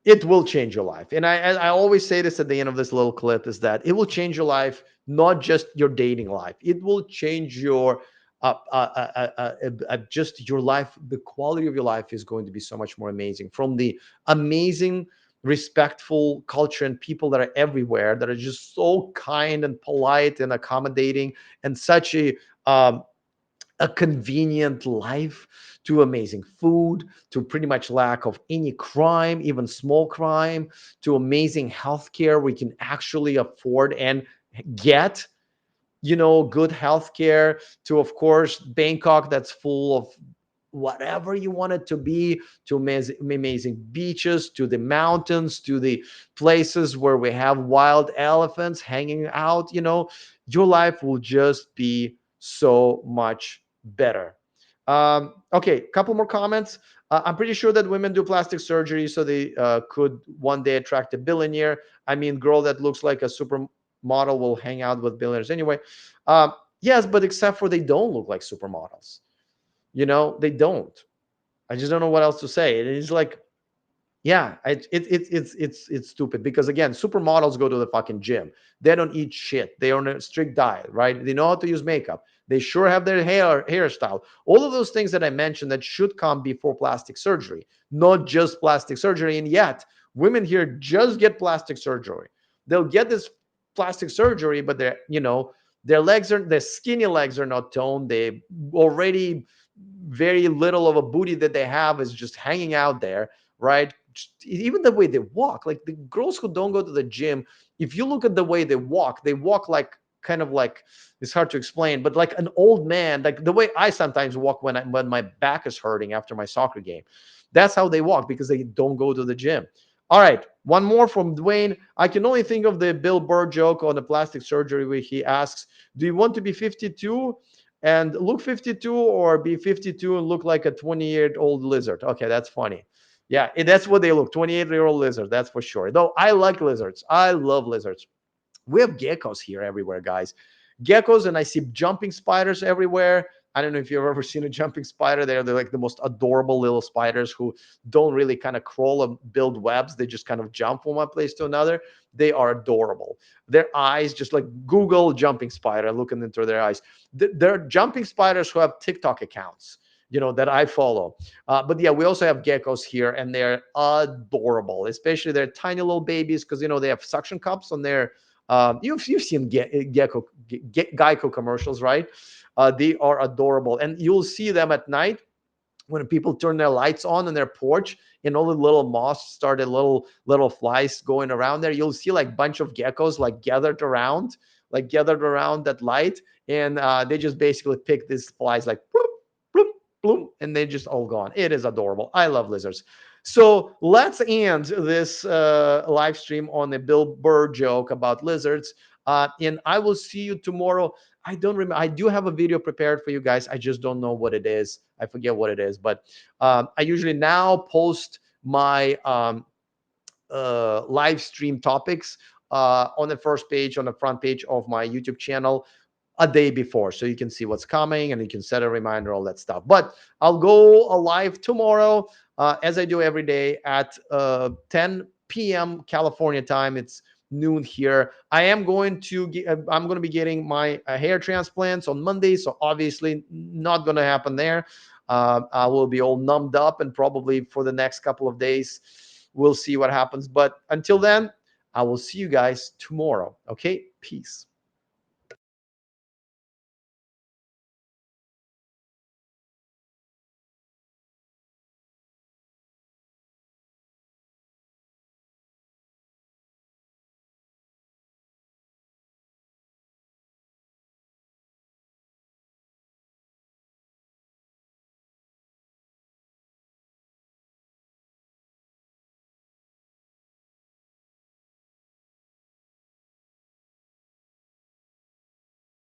It will change your life. And I always say this at the end of this little clip, is that it will change your life, not just your dating life. It will change your just your life. The quality of your life is going to be so much more amazing, from the amazing respectful culture and people that are everywhere, that are just so kind and polite and accommodating, and such um, a convenient life, to amazing food, to pretty much lack of any crime, even small crime, to amazing healthcare. We can actually afford and get, good healthcare, to, of course, Bangkok, that's full of whatever you want it to be, to amazing beaches, to the mountains, to the places where we have wild elephants hanging out. Your life will just be so much better. Okay, couple more comments. I'm pretty sure that women do plastic surgery so they could one day attract a billionaire. I mean, girl that looks like a supermodel will hang out with billionaires anyway. Yes, but except for they don't look like supermodels. They don't. I just don't know what else to say. It is like, yeah, it's stupid, because again, supermodels go to the fucking gym. They don't eat shit. They are on a strict diet, right? They know how to use makeup. They sure have their hairstyle. All of those things that I mentioned that should come before plastic surgery, not just plastic surgery. And yet, women here just get plastic surgery. They'll get this plastic surgery, but their skinny legs are not toned. They already, very little of a booty that they have is just hanging out there, right? Even the way they walk, like the girls who don't go to the gym, if you look at the way they walk like, kind of like, it's hard to explain, but like an old man, like the way I sometimes walk when my back is hurting after my soccer game. That's how they walk, because they don't go to the gym. All right, one more from Dwayne. I can only think of the Bill Burr joke on the plastic surgery, where he asks, do you want to be 52 and look 52, or be 52 and look like a 28-year-old lizard? Okay, that's funny. Yeah, that's what they look, 28-year-old lizard, that's for sure. Though I like lizards. I love lizards. We have geckos here everywhere, guys. Geckos, and I see jumping spiders everywhere. I don't know if you've ever seen a jumping spider. They're like the most adorable little spiders who don't really kind of crawl and build webs. They just kind of jump from one place to another. They are adorable. Their eyes, just like Google jumping spider, looking into their eyes. They're jumping spiders who have TikTok accounts, that I follow. But yeah, we also have geckos here, and they're adorable, especially they're tiny little babies, because they have suction cups on their. You've seen Geico commercials, right? They are adorable, and you'll see them at night when people turn their lights on their porch, and all the little moths started, little flies going around there. You'll see like bunch of geckos like gathered around that light, and they just basically pick these flies like bloop, bloop, bloop, and they just all gone. It is adorable. I love lizards. So let's end this live stream on a Bill Burr joke about lizards. And I will see you tomorrow. I don't remember. I do have a video prepared for you guys. I just don't know what it is. I forget what it is. But I usually now post my live stream topics on the first page, on the front page of my YouTube channel, a day before, so you can see what's coming and you can set a reminder, all that stuff. But I'll go live tomorrow, as I do every day at 10 p.m. California time. It's noon here. I'm going to be getting my hair transplants on Monday, so obviously not going to happen there. I will be all numbed up, and probably for the next couple of days, we'll see what happens. But until then, I will see you guys tomorrow. Okay, peace.